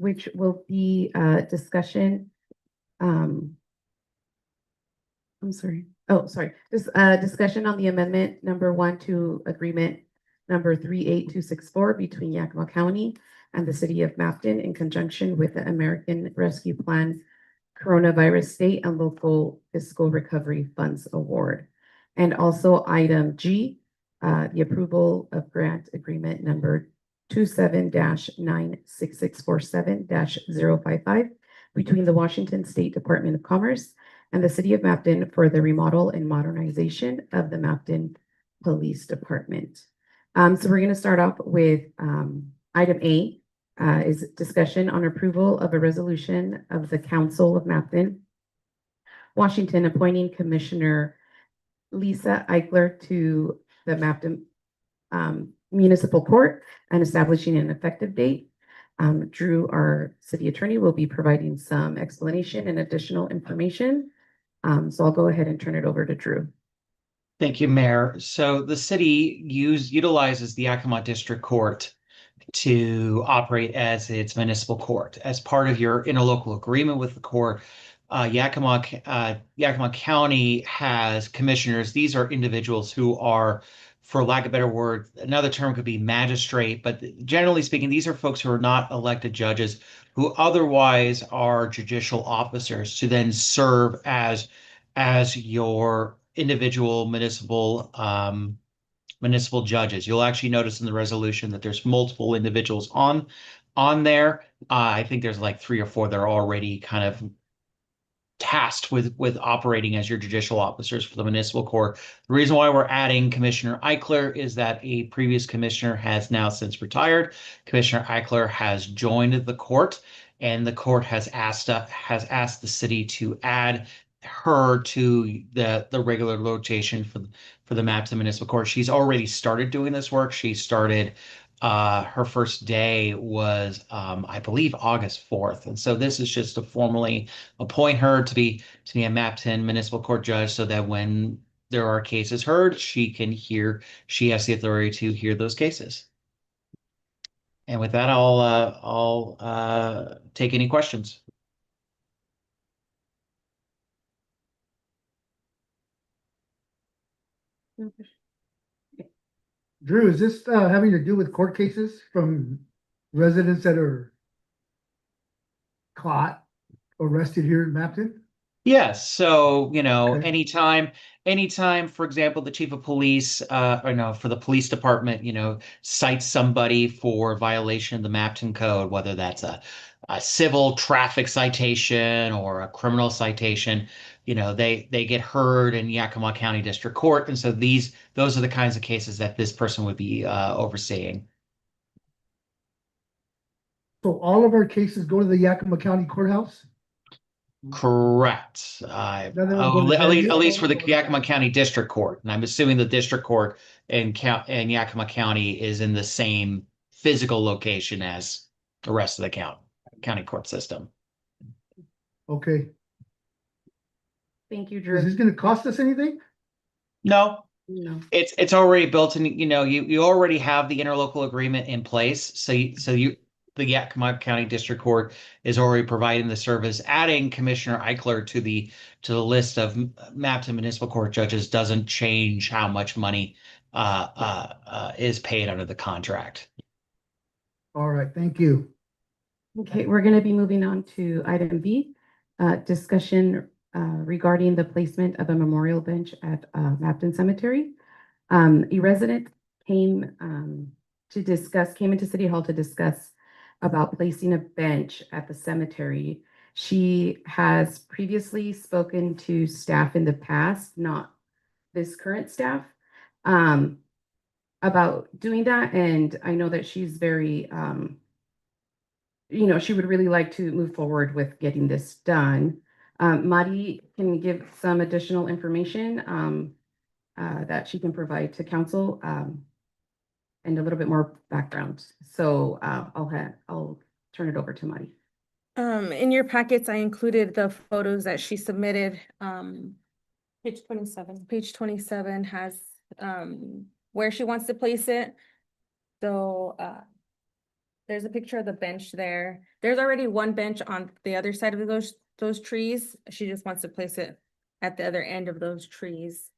which will be discussion. I'm sorry. Oh, sorry. This discussion on the amendment number 1 to agreement number 38264 between Yakima County and the city of Mapton in conjunction with the American Rescue Plan Coronavirus State and Local Fiscal Recovery Funds Award. And also item G, the approval of grant agreement number 27-96647-055 between the Washington State Department of Commerce and the city of Mapton for the remodel and modernization of the Mapton Police Department. So we're going to start off with item A, is discussion on approval of a resolution of the Council of Mapton, Washington, appointing Commissioner Lisa Eichler to the Mapton Municipal Court and establishing an effective date. Drew, our city attorney, will be providing some explanation and additional information. So I'll go ahead and turn it over to Drew. Thank you, Mayor. So the city utilizes the Yakima District Court to operate as its municipal court. As part of your interlocal agreement with the court, Yakima County has commissioners. These are individuals who are, for lack of a better word, another term could be magistrate, but generally speaking, these are folks who are not elected judges, who otherwise are judicial officers to then serve as your individual municipal judges. You'll actually notice in the resolution that there's multiple individuals on there. I think there's like 3 or 4 that are already kind of tasked with operating as your judicial officers for the municipal court. The reason why we're adding Commissioner Eichler is that a previous commissioner has now since retired. Commissioner Eichler has joined the court, and the court has asked the city to add her to the regular rotation for the Mapton Municipal Court. She's already started doing this work. She started her first day was I believe August 4th. And so this is just to formally appoint her to be a Mapton Municipal Court judge, so that when there are cases heard, she has the authority to hear those cases. And with that, I'll take any questions. Drew, is this having to do with court cases from residents that are caught, arrested here in Mapton? Yes. So, Okay. anytime, for example, the chief of police, for the police department, cites somebody for violation of the Mapton Code, whether that's a civil traffic citation or a criminal citation, they get heard in Yakima County District Court. And so those are the kinds of cases that this person would be overseeing. So all of our cases go to the Yakima County Courthouse? Correct. At least for the Yakima County District Court. And I'm assuming the District Court in Yakima County is in the same physical location as the rest of the county court system. Okay. Thank you, Drew. Is this going to cost us anything? No. No. It's already built in. You already have the interlocal agreement in place. So the Yakima County District Court is already providing the service. Adding Commissioner Eichler to the list of Mapton Municipal Court judges doesn't change how much money is paid under the contract. All right, thank you. Okay, we're going to be moving on to item B, discussion regarding the placement of a memorial bench at Mapton Cemetery. A resident came into City Hall to discuss about placing a bench at the cemetery. She has previously spoken to staff in the past, not this current staff, about doing that. And I know that she's very, she would really like to move forward with getting this done. Mari can give some additional information that she can provide to council. And a little bit more background. So I'll turn it over to Mari. In your packets, I included the photos that she submitted. Page 27. Page 27 has where she wants to place it. So there's a picture of the bench there. There's already one bench on the other side of those trees. She just wants to place it at the other end of those trees.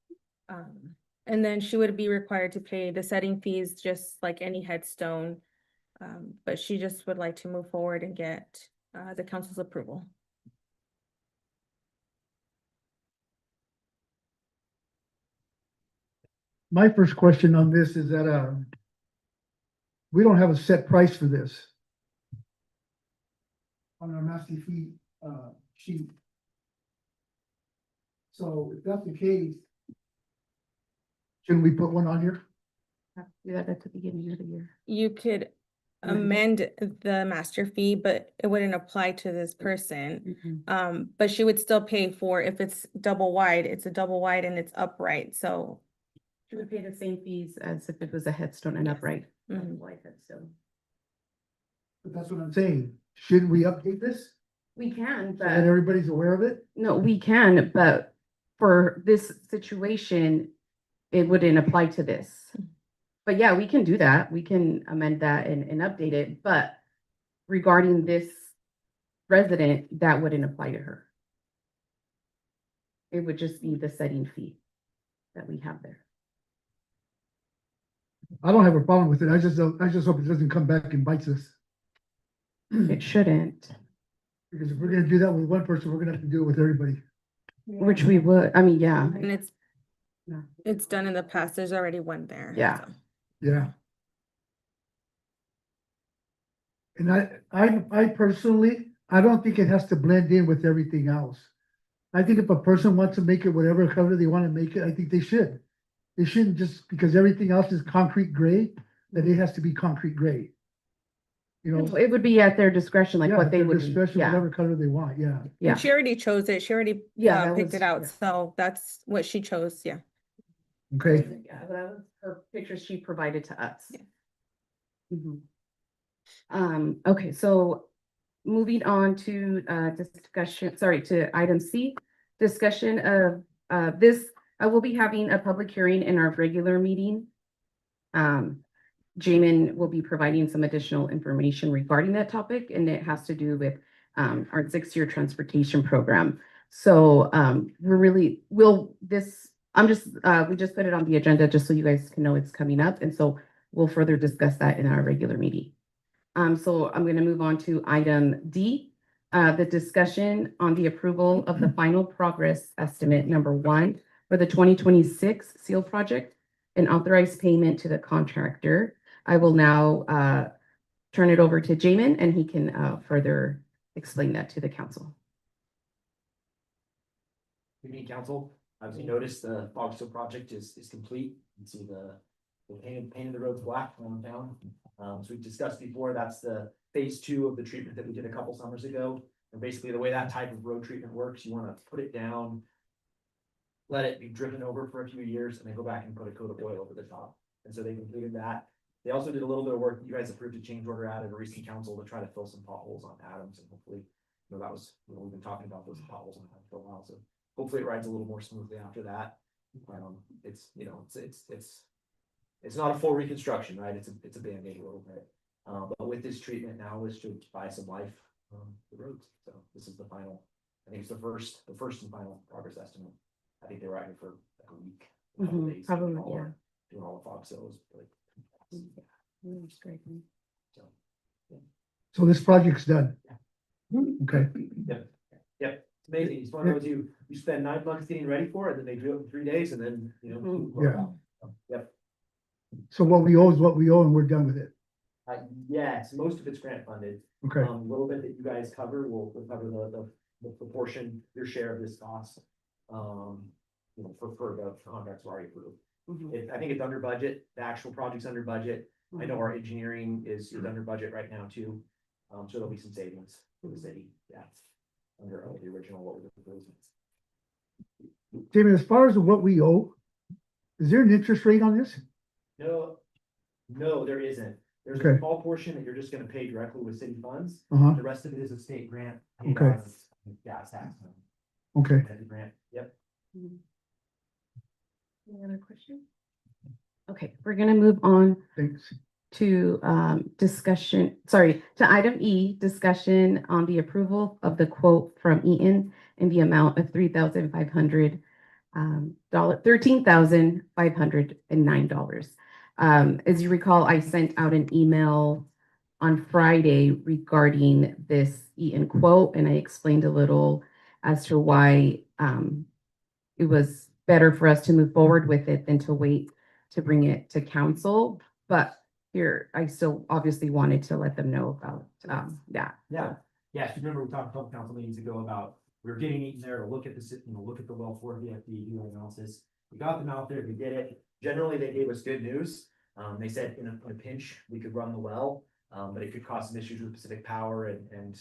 And then she would be required to pay the setting fees, just like any headstone. But she just would like to move forward and get, the council's approval. My first question on this is that, we don't have a set price for this. On our master fee, sheet. So if that's the case, shouldn't we put one on here? Do that at the beginning of the year. You could amend the master fee, but it wouldn't apply to this person. But she would still pay for, if it's double wide, it's a double wide and it's upright, so. She would pay the same fees as if it was a headstone and upright. Mhm. White headstone. But that's what I'm saying. Shouldn't we update this? We can, So that but everybody's aware of it? no, we can, but for this situation, it wouldn't apply to this. But yeah, we can do that. We can amend that and update it, but regarding this resident, that wouldn't apply to her. It would just be the setting fee that we have there. I don't have a problem with it. I just hope it doesn't come back and bites us. It shouldn't, Because if we're gonna do that with one person, we're gonna have to do it with everybody. which we would, I mean, yeah. And Yeah. it's done in the past, there's already one there. Yeah. so. Yeah. And I personally, I don't think it has to blend in with everything else. I think if a person wants to make it whatever color they want to make it, I think they should. They shouldn't just, because everything else is concrete gray, that it has to be concrete gray. You know? It would be at their discretion, like Yeah, what at they their would, discretion, yeah, whatever color they want, yeah. yeah. And she already chose it, she already Yeah, that picked was- it out, yeah. so that's what she chose, yeah. Okay, Yeah, that was her pictures she provided to us. Yeah. Mhm. Okay, so moving on to, discussion, sorry, to item C, discussion of, this, I will be having a public hearing in our regular meeting. Jamin will be providing some additional information regarding that topic, and it has to do with, our 6-year transportation program. So, we just put it on the agenda just so you guys can know it's coming up, and so we'll further discuss that in our regular meeting. So I'm gonna move on to item D, the discussion on the approval of the final progress estimate number 1 for the 2026 seal project and authorized payment to the contractor. I will now, turn it over to Jamin, and he can, further explain that to the council. Good evening, council. As you noticed, the Fog Seal project is complete. You can see the painted the roads black around town. So we've discussed before, that's the phase 2 of the treatment that we did a couple summers ago. And basically the way that type of road treatment works, you want to put it down, let it be driven over for a few years, and then go back and put a coat of oil over the top. And so they completed that. They also did a little bit of work. You guys approved a change order out at a recent council to try to fill some potholes on Adams, and hopefully, that was, we've been talking about those potholes on Adams for a while, so hopefully it rides a little more smoothly after that. It's not a full reconstruction, right? It's a Band-Aid a little bit. But with this treatment now is to buy some life on the roads. So this is the final, I think it's the first and final progress estimate. I think they were out here for like a week. A couple days, Probably, doing yeah. all the fog seals, like. So, so this project's done. Okay, yep, it's amazing. It's one of those you spend 9 months getting ready for it, and then they do it in 3 days, and then, Yeah. Yep. so what we owe is what we owe, and we're done with it. Yes, most of it's grant funded. Okay, A little bit that you guys cover, will cover the proportion, your share of this cost. For the contracts already approved. I think it's under budget, the actual project's under budget. I know our engineering is under budget right now too. So there'll be some savings for the city, yeah. Under the original, what was proposed. David, as far as what we owe, is there an interest rate on this? No, there isn't. There's Okay. a small portion that you're just gonna pay directly with city funds. Uh-huh, The rest of it is a state grant. paid Okay. as Gas tax. okay. Grant, yep. Any other questions? Okay, we're gonna move on Thanks. to item E, discussion on the approval of the quote from Eaton in the amount of $13,509. As you recall, I sent out an email on Friday regarding this Eaton quote, and I explained a little as to why it was better for us to move forward with it than to wait to bring it to council. But here, I still obviously wanted to let them know about that. Yeah, yeah, if you remember, we talked a couple council meetings ago about, we were getting Eaton there to look at look at the well for VFD, do analysis. We got them out there, we did it. Generally, they gave us good news. They said in a pinch, we could run the well, but it could cause some issues with Pacific Power and,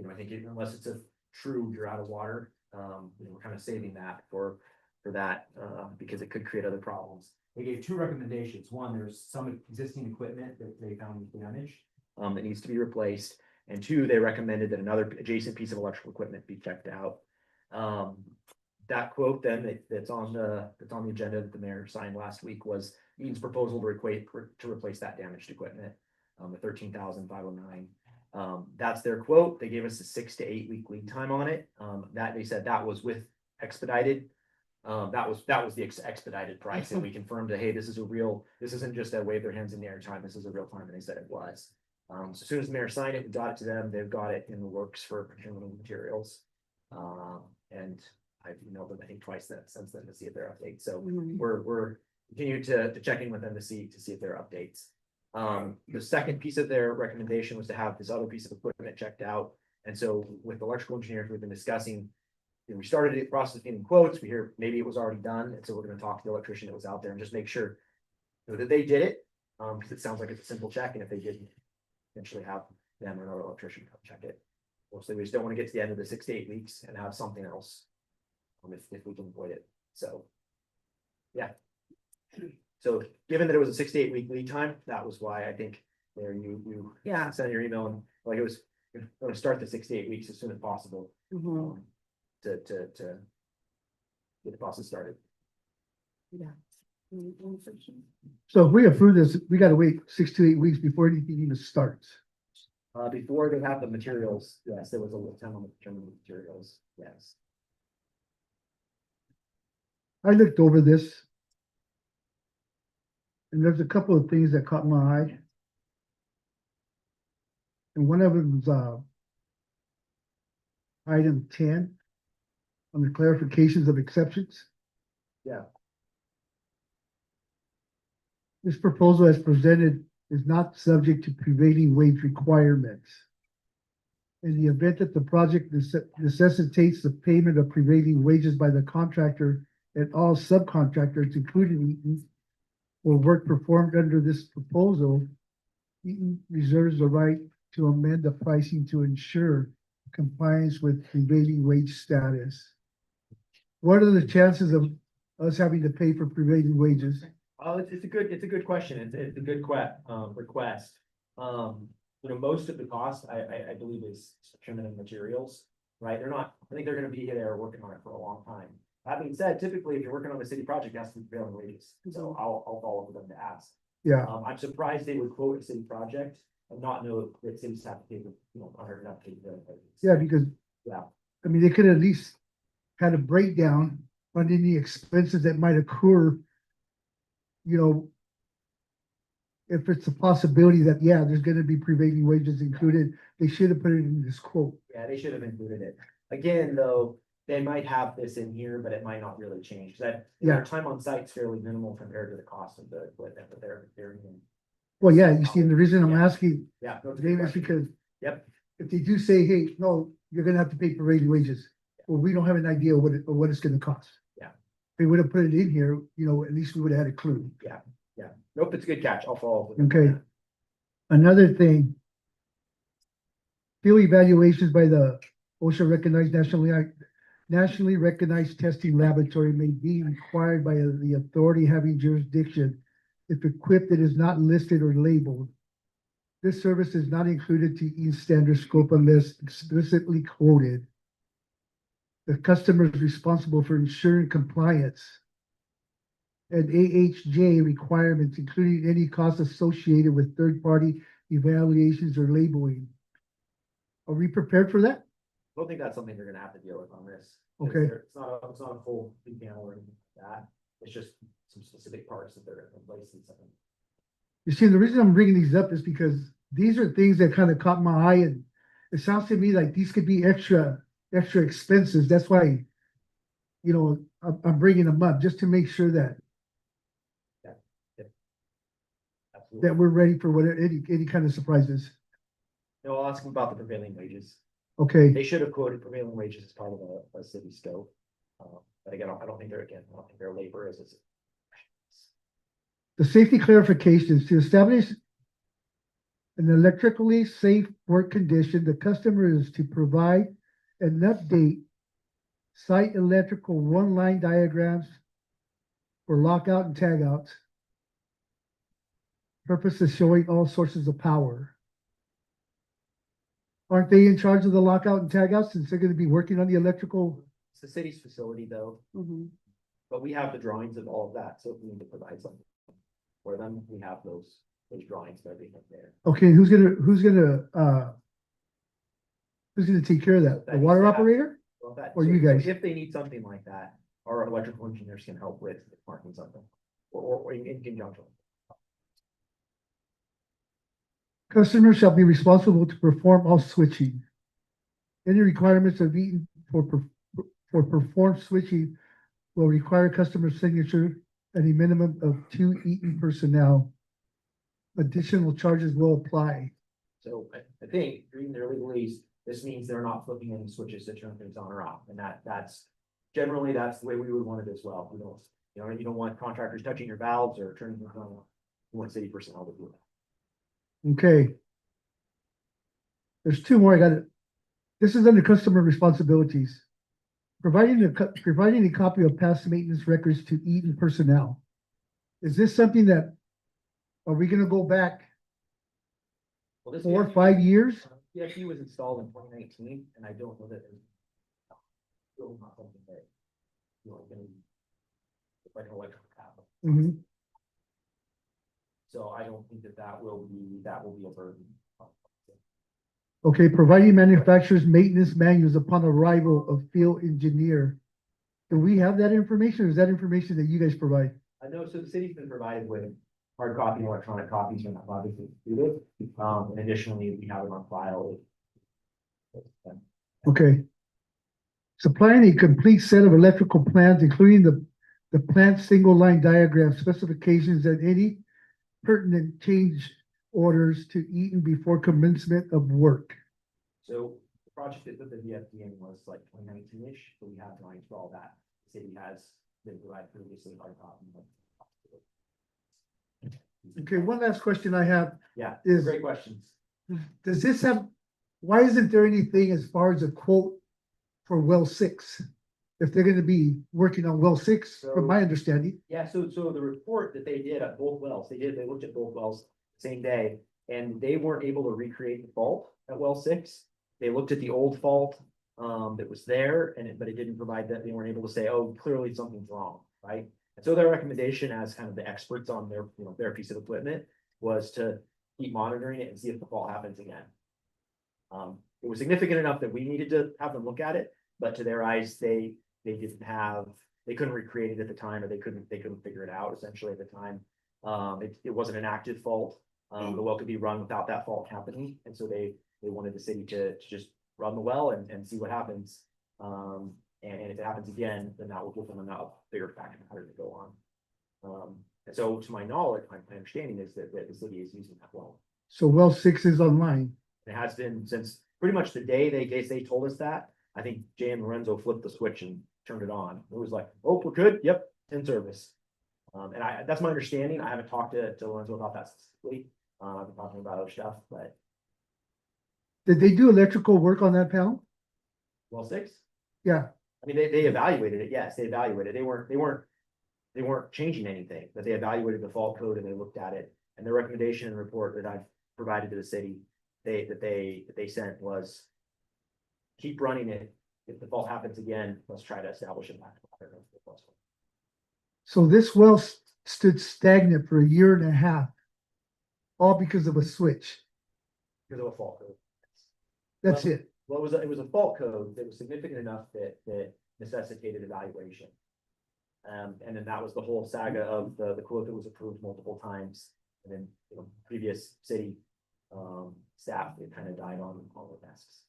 I think unless it's a true, you're out of water, we're kind of saving that for that, because it could create other problems. They gave two recommendations. One, there's some existing equipment that they found was damaged, that needs to be replaced. And two, they recommended that another adjacent piece of electrical equipment be checked out. That quote then that's on the agenda that the mayor signed last week was Eaton's proposal to replace that damaged equipment, the $13,509. That's their quote. They gave us a 6 to 8 week lead time on it. That they said that was with expedited. That was the expedited price, and we confirmed that, hey, this isn't just a wave their hands in the air time, this is a real time, and they said it was. So as soon as the mayor signed it, we got it to them, they've got it in the works for procurement of materials. And I've emailed them, I think, twice since then to see if they're updates, so we're continuing to check in with them to see if there are updates. The second piece of their recommendation was to have this other piece of equipment checked out, and so with electrical engineers, we've been discussing. We started the process of getting quotes. We hear maybe it was already done, and so we're going to talk to the electrician that was out there and just make sure that they did it, because it sounds like it's a simple check, and if they didn't, eventually have them or another electrician come check it. Mostly, we just don't want to get to the end of the 6 to 8 weeks and have something else, if we can avoid it. So, yeah. So, given that it was a 6 to 8 week lead time, that was why I think there you sent your email and like it was going to start the 6 to 8 weeks as soon as possible. To get the process started. Yeah. So if we approve this, we gotta wait 6 to 8 weeks before anything even starts. Before they have the materials, yes, there was a little time on the procurement of materials, yes. I looked over this. And there's a couple of things that caught my eye. And one of them was item 10 on the clarifications of exceptions. Yeah. This proposal as presented is not subject to prevailing wage requirements. In the event that the project necessitates the payment of prevailing wages by the contractor and all subcontractors, including Eaton, or work performed under this proposal, Eaton reserves the right to amend the pricing to ensure compliance with prevailing wage status. What are the chances of us having to pay for prevailing wages? Oh, it's a good question. It's a good request. Most of the cost, I believe is procurement of materials, right? I think they're gonna be there working on it for a long time. That being said, typically, if you're working on a city project, it has to be prevailing wages. So I'll follow with them to ask. Yeah, I'm surprised they would quote a city project and not know that cities have to pay the, under enough to pay the. yeah, because Yeah, I mean, they could at least had a breakdown on any expenses that might occur. If it's a possibility that, yeah, there's gonna be prevailing wages included, they should have put it in this quote. yeah, they should have included it. Again, though, they might have this in here, but it might not really change. That, Yeah. their time on site is fairly minimal compared to the cost of the equipment that they're in. Well, yeah, you see, and the reason I'm Yeah. asking, Yeah. no, it's a good Dave, is question. because Yep, if they do say, hey, no, you're gonna have to pay prevailing wages, well, we don't have an idea what it's gonna cost. Yeah. If they would have put it in here, at least we would have had a clue. nope, it's a good catch. I'll follow up with them. Okay. Another thing. Field evaluations by the OSHA recognized nationally recognized testing laboratory may be required by the authority having jurisdiction if equipped that is not listed or labeled. This service is not included to Eaton's standard scope unless explicitly quoted. The customer is responsible for ensuring compliance. and AHJ requirements, including any costs associated with third-party evaluations or labeling. Are we prepared for that? I don't think that's something they're gonna have to deal with on this. 'Cause Okay. It's not a full lead panel or anything like that. It's just some specific parts that they're gonna replace and something. You see, the reason I'm bringing these up is because these are things that kind of caught my eye, and it sounds to me like these could be extra expenses. That's why, I'm bringing them up just to make sure that Absolutely. we're ready for whatever, any kind of surprises. No, I'll ask them about the prevailing wages. Okay, They should have quoted prevailing wages as part of a city scope. But again, I don't think their labor is. the safety clarifications to establish an electrically safe work condition, the customer is to provide and update site electrical one-line diagrams for lockout and tagouts. Purpose is showing all sources of power. Aren't they in charge of the lockout and tagouts since they're gonna be working on the electrical? It's the city's facility though, Mhm. but we have the drawings of all of that, so if we need to provide something for them, we have those drawings and everything there. Okay, who's gonna take care of that? The water operator? Well, that, Or so you guys? if they need something like that, our electrical engineers can help with marking something. Or in conjunction. Customers shall be responsible to perform all switching. Any requirements of Eaton for perform switching will require customer signature and a minimum of 2 Eaton personnel. Additional charges will apply. So I think reading their legalese, this means they're not flipping any switches to turn things on or off, and that's generally, that's the way we would want it as well. We don't, you don't want contractors touching your valves or turning them on. You want city personnel to do that. Okay. There's two more. This is under customer responsibilities. Providing a copy of past maintenance records to Eaton personnel. Is this something that, are we gonna go back Well, this 4 or 5 years? PFD was installed in 2019, and I don't know that there's still not something that, gonna be like an electrical cabinet. Mhm. So I don't think that will be a burden. Okay, providing manufacturer's maintenance manuals upon arrival of field engineer. Do we have that information, or is that information that you guys provide? I know, so the city's been provided with hard copy and electronic copies when that project is completed. And additionally, we have it on file. Okay. Supplying a complete set of electrical plans, including the plant single line diagram specifications and any pertinent change orders to Eaton before commencement of work. So the project that put the VFD in was like 2019-ish, so we have drawings for all that. The city has been provided previously hard copy. Okay, one last question I have, Yeah, is- great questions. does this have, why isn't there anything as far as a quote for well 6? If they're gonna be working on well 6, from my understanding. Yeah, so the report that they did at both wells, they looked at both wells same day, and they weren't able to recreate the fault at well 6. They looked at the old fault that was there, but it didn't provide that, they weren't able to say, oh, clearly something's wrong, right? And so their recommendation as kind of the experts on their piece of equipment was to keep monitoring it and see if the fault happens again. It was significant enough that we needed to have them look at it, but to their eyes, they couldn't recreate it at the time, or they couldn't figure it out essentially at the time. It wasn't an active fault. The well could be run without that fault happening, and so they wanted the city to just run the well and see what happens. And if it happens again, then that will give them a bigger factor pattern to go on. And so to my knowledge, my understanding is that the city is using that well. So well 6 is online. It has been since pretty much the day they told us that. I think Jay and Lorenzo flipped the switch and turned it on. It was like, oh, we're good. Yep, in service. And that's my understanding. I haven't talked to Lorenzo about that specifically. I've been talking about other stuff, but Did they do electrical work on that panel? well 6. Yeah, I mean, they evaluated it. Yes, they evaluated. They weren't changing anything, but they evaluated the fault code and they looked at it. And the recommendation and report that I've provided to the city, that they sent was keep running it. If the fault happens again, let's try to establish a pattern. so this well stood stagnant for a year and a half. All because of a switch. Because of a fault code. That's Well, it. Well, it was a fault code that was significant enough that necessitated evaluation. And then that was the whole saga of the quote that was approved multiple times. And then, previous city, staff, it kind of died on all the desks.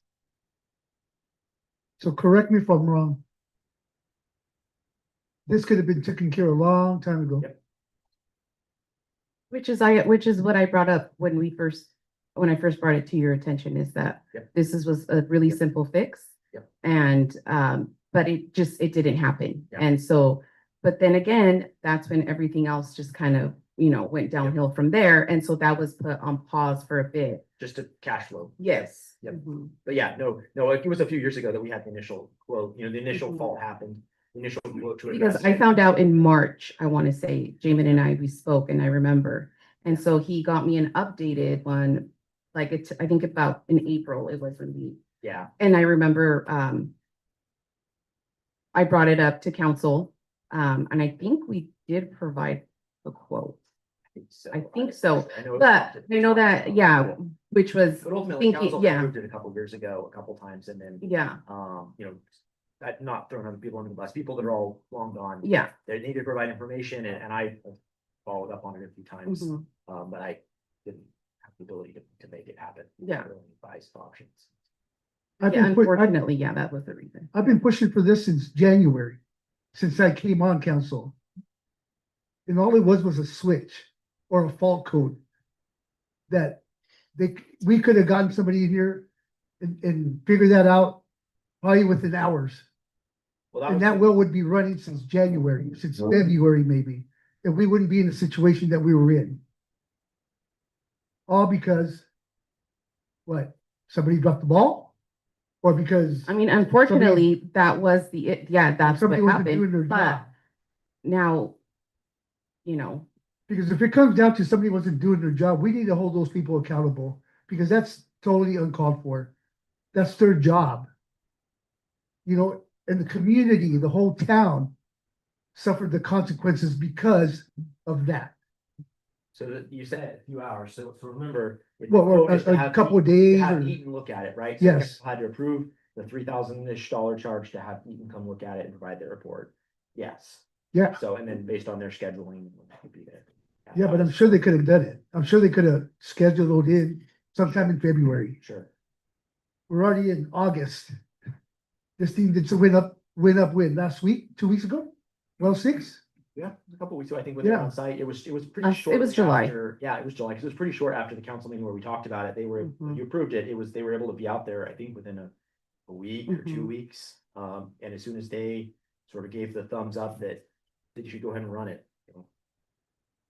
So correct me if I'm wrong. This could have been taken care of a long time ago. Yep. Which is what I brought up when I first brought it to your attention, is that Yep. was a really Yep. simple fix. Yep. And, but it didn't happen. Yep. And so, but then again, that's when everything else just kind of, went downhill from there. And so that was put on pause for a bit. Just a cash flow. Yes. Yep. Mhm. But yeah, no, it was a few years ago that we had the initial quote, the initial Mhm. fault happened. The initial quote to Because address I it. found out in March, I want to say, Jamin and we spoke and I remember. And so he got me an updated one, like I think about in April it was released. Yeah, And I remember, I brought it up to council, and I think we did provide a quote, I think so. I know it was but opted. I know that, yeah, which was, But ultimately, thinking- council yeah. approved it a couple years ago, a couple times, and then, yeah, that not throwing other people under the bus, people that are all long gone. yeah. They need to provide information, and I followed up on it a few times, Mhm. but I didn't have the ability to make it happen. Yeah. Really advised options. I've Yeah, been put- unfortunately, yeah, that was the reason. I've been pushing for this since January, since I came on council. And all it was a switch or a fault code. That we could have gotten somebody in here and figured that out probably within hours. Well, And was that the- well would be running since January, since February maybe, and we wouldn't be in the situation that we were in. All because, what, somebody dropped the ball? Or because I mean, unfortunately, that was that's what somebody wasn't doing their happened, but job? now, Because if it comes down to somebody wasn't doing their job, we need to hold those people accountable, because that's totally uncalled for. That's their job. And the community, the whole town suffered the consequences because of that. So that you said a few hours, so remember. the Well, quote is to a have couple of to days have or, Eaton look at it, right? So Yes. council had to approve the $3,000-ish charge to have Eaton come look at it and provide their report. Yes, yeah, so, and then based on their scheduling, when that would be there. yeah, but I'm sure they could have done it. I'm sure they could have scheduled it in sometime in February. Sure, We're already in August. This thing that went up when, last week, 2 weeks ago? Well, 6? yeah, a couple weeks ago, I think when they were Yeah. on site, it was pretty It short. was July. Yeah, it was July, because it was pretty short after the council meeting where we talked about it, Mhm. you approved it, they were able to be out there, I think, within a week or 2 Mhm. weeks. And as soon as they sort of gave the thumbs up that you should go ahead and run it,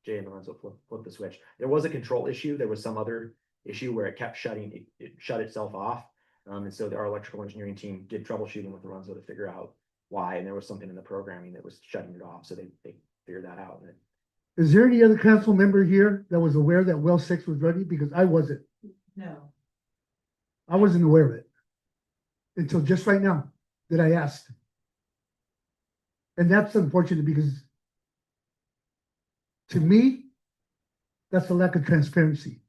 Jay and Lorenzo flip the switch. There was a control issue. There was some other issue where it kept it shut itself off. And so our electrical engineering team did troubleshooting with Lorenzo to figure out why. And there was something in the programming that was shutting it off. So they figured that out. And Is there any other council member here that was aware that well 6 was ready? Because I wasn't. No. I wasn't aware of it. Until just right now that I asked. And that's unfortunate because to me, that's a lack of transparency.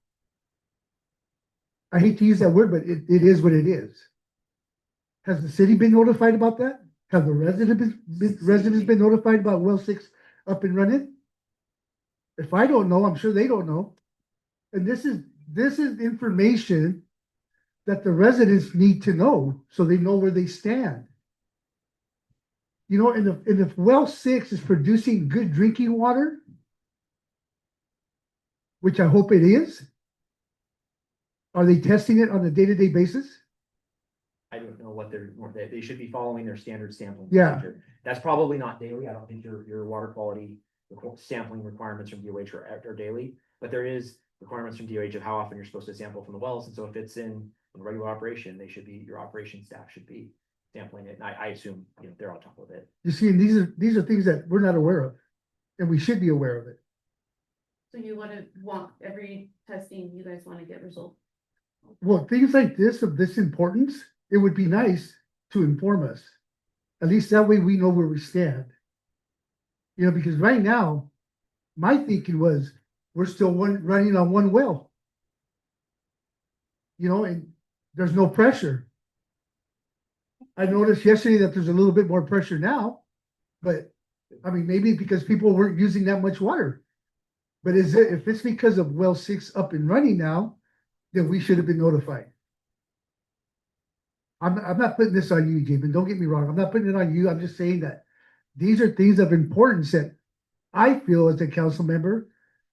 I hate to use that word, but it is what it is. Has the city been notified about that? Have the residents been notified about well 6 up and running? If I don't know, I'm sure they don't know. And this is information that the residents need to know so they know where they stand. And if well 6 is producing good drinking water, which I hope it is, are they testing it on a day-to-day basis? I don't know what they should be following their standard sampling. Yeah. procedure. That's probably not daily. I don't think your water quality sampling requirements from DOH are daily, but there is requirements from DOH of how often you're supposed to sample from the wells. And so if it's in regular operation, your operation staff should be sampling it. And I assume, they're on top of it. You see, and these are things that we're not aware of, and we should be aware of it. So you want every testing, you guys want to get results? Well, things like this of this importance, it would be nice to inform us. At least that way we know where we stand. Because right now, my thinking was, we're still running on one well. You know, and there's no pressure. I noticed yesterday that there's a little bit more pressure now, but I mean, maybe because people weren't using that much water. But if it's because of well 6 up and running now, then we should have been notified. I'm not putting this on you, Jamin. Don't get me wrong. I'm not putting it on you. I'm just saying that these are things of importance that I feel as a council member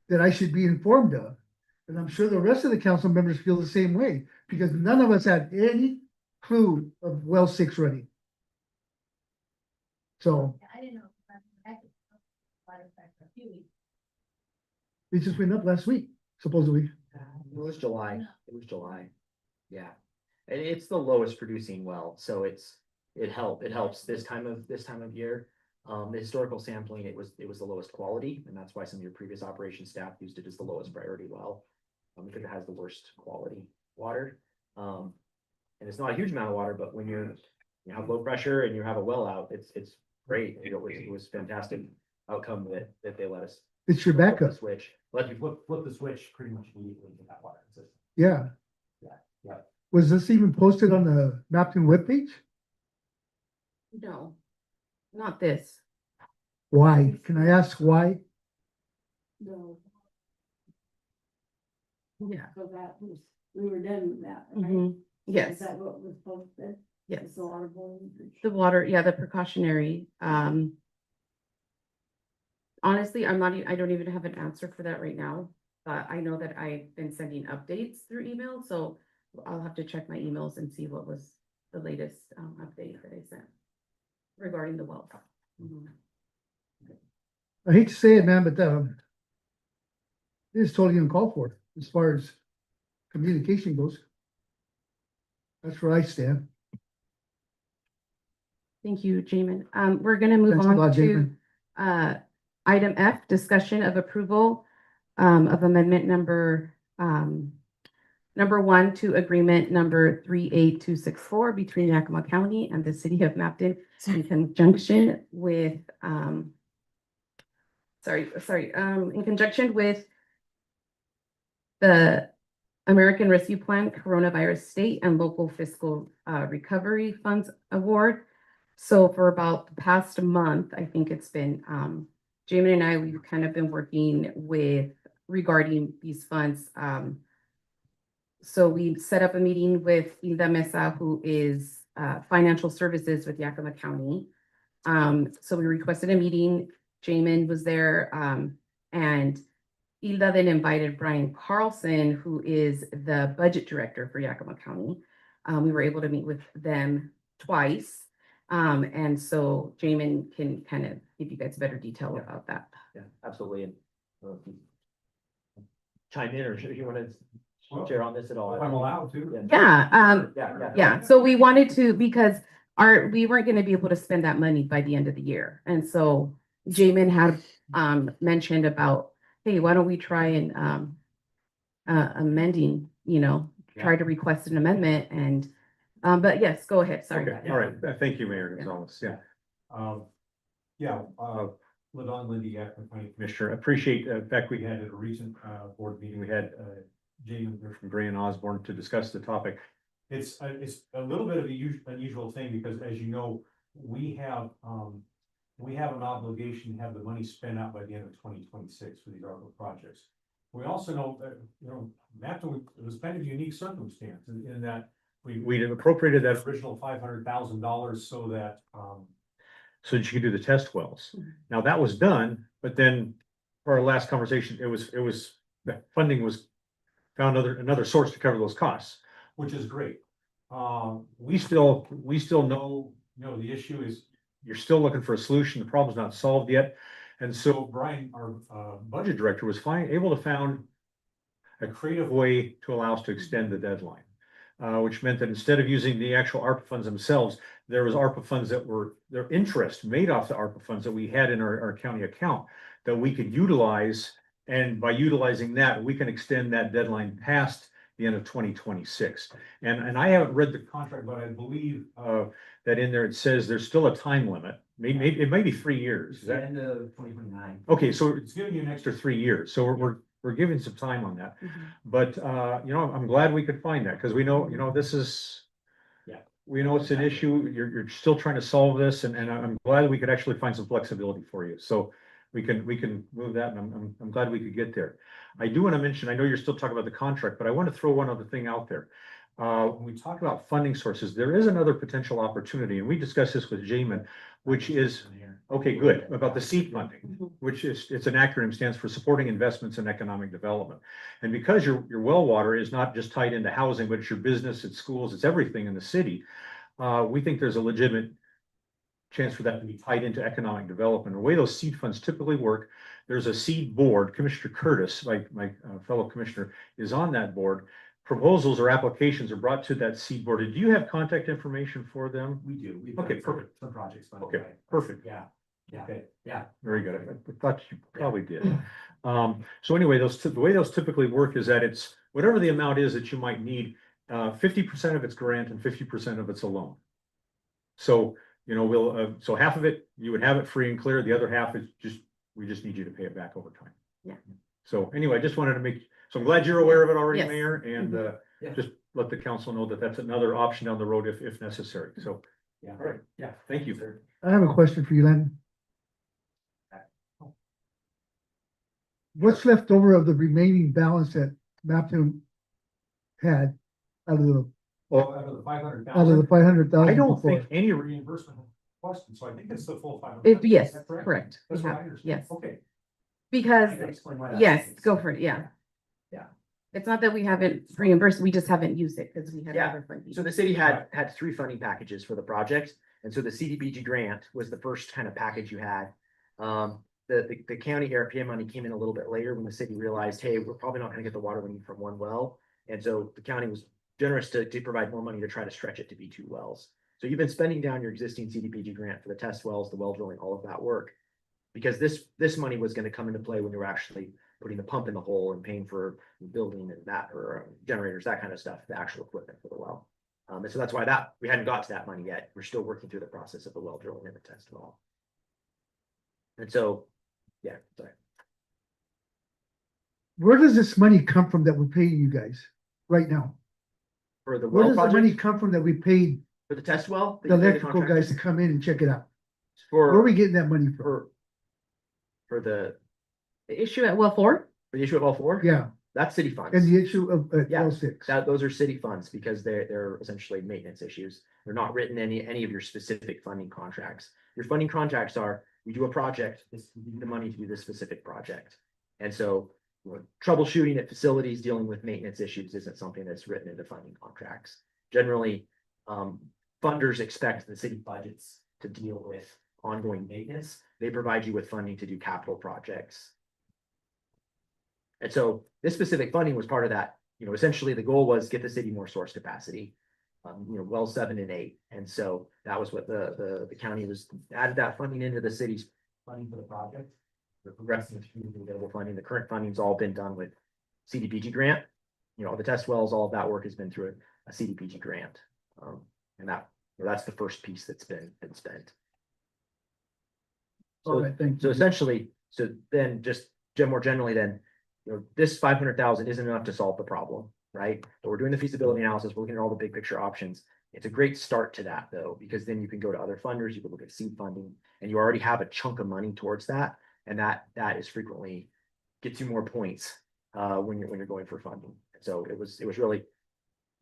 that I should be informed of. And I'm sure the rest of the council members feel the same way, because none of us had any clue of well 6 running. So I didn't know. Water factor a few weeks. it just went up last week, supposedly. It was July, it was July, yeah. And it's the lowest producing well, so it helps this time of year. The historical sampling, it was the lowest quality, and that's why some of your previous operation staff used it as the lowest priority well. Because it has the worst quality water. And it's not a huge amount of water, but when you have low pressure and you have a well out, it's great. It was fantastic outcome that they let us. It's your flip the backup. Switch, let you flip the switch pretty much immediately to that water system. Yeah. Yeah. Was this even posted on the Mapton webpage? No, not this. Why? Can I ask why? No, Yeah. so that was, we were done with that, right? Mhm. Yes, Is that what was posted? yes. It's a lot of volume. The water, yeah, the precautionary, honestly, I don't even have an answer for that right now. But I know that I've been sending updates through email, so I'll have to check my emails and see what was the latest, update that I sent regarding the well. Mhm. I hate to say it, man, but it is totally uncalled for as far as communication goes. That's where I stand. Thank you, Jamin. We're gonna move Thanks a on lot, to, Jamin. item F, discussion of approval, of amendment number 1 to agreement number 38264 between Yakima County and the city of Mapton in conjunction with, in conjunction with the American Rescue Plan Coronavirus State and Local Fiscal Recovery Funds Award. So for about the past month, I think it's been, Jamin and I, we've kind of been working with regarding these funds. So we set up a meeting with Hilda Mesa, who is financial services with Yakima County. So we requested a meeting. Jamin was there, and Hilda then invited Brian Carlson, who is the budget director for Yakima County. We were able to meet with them twice. And so Jamin can kind of give you guys better detail about that. Yeah, absolutely. And chime in, or if you want to share on this at all. I'm allowed to. Yeah, so we wanted to, because we weren't gonna be able to spend that money by the end of the year. And so Jamin had mentioned about, hey, why don't we try and amending, try to request an amendment and, but yes, go ahead, sorry. Okay, all right. Thank you, Mayor Gonzalez. Yeah. Ladon Lindy, Yakima County Commissioner. Appreciate the fact we had at a recent board meeting, we had Jamin from Gray and Osborne to discuss the topic. It's a little bit of a unusual thing because, as you know, we have an obligation to have the money spent out by the end of 2026 for these ARPA projects. We also know that, Mapton, it was kind of a unique circumstance in that we appropriated that original $500,000 so that so that you could do the test wells. Now that was done, but then for our last conversation, it was the funding was found another source to cover those costs, which is great. We still know, the issue is you're still looking for a solution. The problem's not solved yet. And so Brian, our budget director, was able to found a creative way to allow us to extend the deadline. Which meant that instead of using the actual ARPA funds themselves, there was ARPA funds that were their interest made off the ARPA funds that we had in our county account that we could utilize. And by utilizing that, we can extend that deadline past the end of 2026. And I haven't read the contract, but I believe that in there it says there's still a time limit maybe, it might be 3 years. It's Is the that, end of 2029. okay, so it's giving you an extra 3 years. So we're giving some time on that. But, I'm glad we could find that because we know, this is. Yeah. We know it's an issue. You're still trying to solve this and I'm glad we could actually find some flexibility for you. So we can move that and I'm glad we could get there. I do want to mention, I know you're still talking about the contract, but I want to throw one other thing out there. When we talk about funding sources, there is another potential opportunity and we discussed this with Jamin, which is, okay, good, about the seed funding, which is, it's an acronym, stands for Supporting Investments in Economic Development. And because your well water is not just tied into housing, but it's your business, it's schools, it's everything in the city, we think there's a legitimate chance for that to be tied into economic development. The way those seed funds typically work, there's a seed board. Commissioner Curtis, my fellow commissioner, is on that board. Proposals or applications are brought to that seed board. Do you have contact information for them? We do. We've Okay, got perfect. Some projects. funded Okay, by- perfect. Yeah, yeah, Okay. yeah. Very good. I thought you probably did. So anyway, the way those typically work is that it's whatever the amount is that you might need, 50% of it's grant and 50% of it's a loan. So, so half of it, you would have it free and clear. The other half is we just need you to pay it back over time. Yeah. So anyway, I just wanted to so I'm glad you're aware of it already, Yes. Mayor, and, Yeah. just let the council know that that's another option down the road if necessary. So, Yeah. all right. Yeah. Thank you. Sure. I have a question for you, Len. What's left over of the remaining balance that Mapton had out of the, Well, out of the 500,000. out of the 500,000? I don't before? think any reimbursement question, so I think it's the full 500. Yes, Is that correct? correct. That's We what I have- understand. yes. Okay. Because, I can explain why that's yes, the case. go for it, yeah. Yeah. It's not that we haven't reimbursed, we just haven't used it because we had Yeah. other funding. So the city had 3 funding packages for the project, and so the CDBG grant was the first kind of package you had. The county ARPA money came in a little bit later when the city realized, hey, we're probably not gonna get the water we need from one well. And so the county was generous to provide more money to try to stretch it to be 2 wells. So you've been spending down your existing CDBG grant for the test wells, the well drilling, all of that work. Because this money was gonna come into play when you were actually putting the pump in the hole and paying for building and that, or generators, that kind of stuff, the actual equipment for the well. And so that's why we hadn't got to that money yet. We're still working through the process of the well drilling and the test well. And so, yeah, sorry. Where does this money come from that we're paying you guys right now? For the Where well does the money project, come from that we paid for the test well. the electrical guys to come in and check it out? For, Where are we getting that money from? for the The issue at well 4? For the issue of all 4? Yeah, That's city funds. and the issue of Yeah, L6. those are city funds because they're essentially maintenance issues. They're not written in any of your specific funding contracts. Your funding contracts are, we do a project, we need the money to do this specific project. And so troubleshooting at facilities, dealing with maintenance issues isn't something that's written into funding contracts. Generally, funders expect the city budgets to deal with ongoing maintenance. They provide you with funding to do capital projects. And so this specific funding was part of that. Essentially the goal was get the city more source capacity, well 7 and 8. And so that was what the county was added that funding into the city's funding for the project. We're progressing through the available funding. The current funding's all been done with CDBG grant. The test wells, all of that work has been through a CDBG grant. And that's the first piece that's been spent. All right, thank So you. essentially, then just more generally then, this 500,000 isn't enough to solve the problem, right? But we're doing the feasibility analysis, we're looking at all the big picture options. It's a great start to that though, because then you can go to other funders, you can look at seed funding, and you already have a chunk of money towards that. And that is frequently gets you more points when you're going for funding. So it was really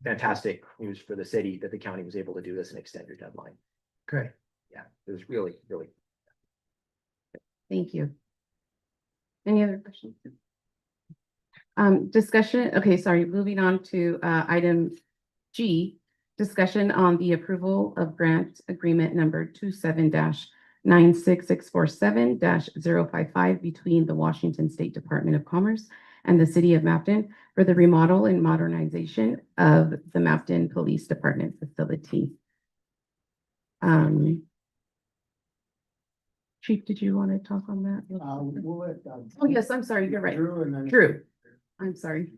fantastic news for the city that the county was able to do this and extend your deadline. Okay. Yeah, it was really. Thank you. Any other questions? Discussion, okay, sorry, moving on to item G, discussion on the approval of grant agreement number 27-96647-055 between the Washington State Department of Commerce and the City of Mapton for the remodel and modernization of the Mapton Police Department facility. Chief, did you want to talk on that? Oh, yes, I'm sorry, you're right. Drew, I'm sorry.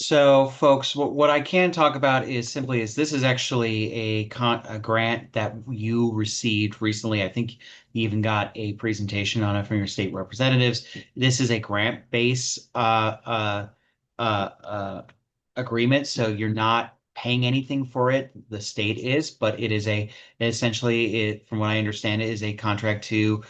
So folks, what I can talk about is simply is this is actually a grant that you received recently. I think you even got a presentation on it from your state representatives. This is a grant base agreement, so you're not paying anything for it. The state is, but it is essentially it, from what I understand, it is a contract to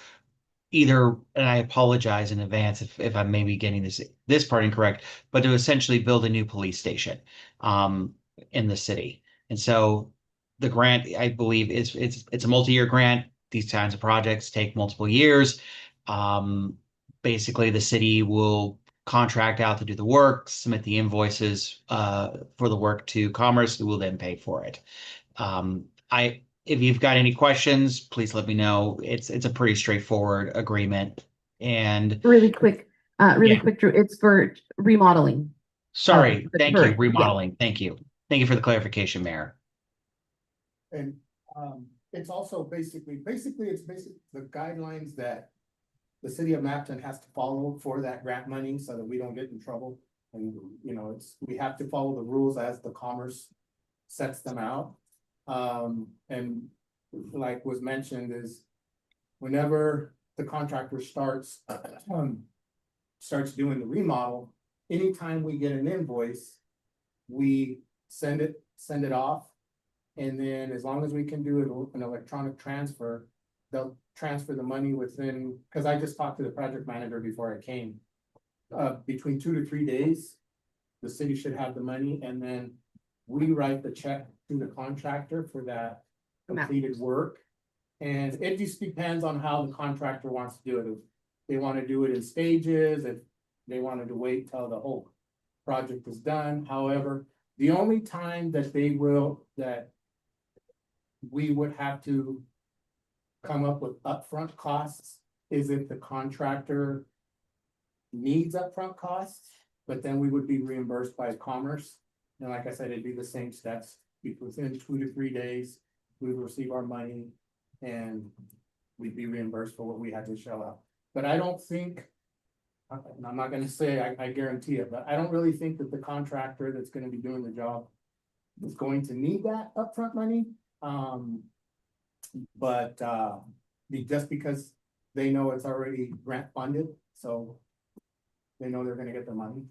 either, and I apologize in advance if I'm maybe getting this part incorrect, but to essentially build a new police station in the city. And so the grant, I believe, it's a multi-year grant. These kinds of projects take multiple years. Basically, the city will contract out to do the work, submit the invoices for the work to Commerce, who will then pay for it. If you've got any questions, please let me know. It's a pretty straightforward agreement. And Really quick, Yeah. Drew, it's for remodeling. sorry, the thank you, current, yeah. remodeling. Thank you. Thank you for the clarification, Mayor. And it's also basically it's the guidelines that the city of Mapton has to follow for that grant money so that we don't get in trouble. And, you know, we have to follow the rules as the Commerce sets them out. And like was mentioned is whenever the contractor starts doing the remodel, anytime we get an invoice, we send it off. And then as long as we can do an electronic transfer, they'll transfer the money within, because I just talked to the project manager before I came. Between 2 to 3 days, the city should have the money, and then we write the check to the contractor for that completed work. And it just depends on how the contractor wants to do it. If they want to do it in stages, if they wanted to wait till the whole project is done. However, the only time that we would have to come up with upfront costs is if the contractor needs upfront costs, but then we would be reimbursed by Commerce. And like I said, it'd be the same steps. Within 2 to 3 days, we would receive our money and we'd be reimbursed for what we had to shell out. But I don't think, and I'm not gonna say I guarantee it, but I don't really think that the contractor that's gonna be doing the job is going to need that upfront money. Just because they know it's already grant funded, so they know they're gonna get the money.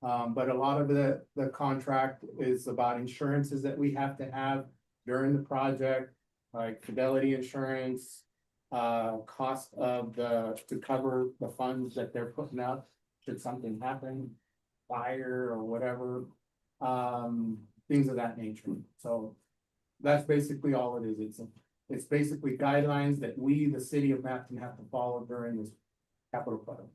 But a lot of the contract is about insurances that we have to have during the project, like fidelity insurance, cost of to cover the funds that they're putting up should something happen, fire or whatever, things of that nature. So that's basically all it is. It's basically guidelines that we, the city of Mapton, have to follow during this capital project.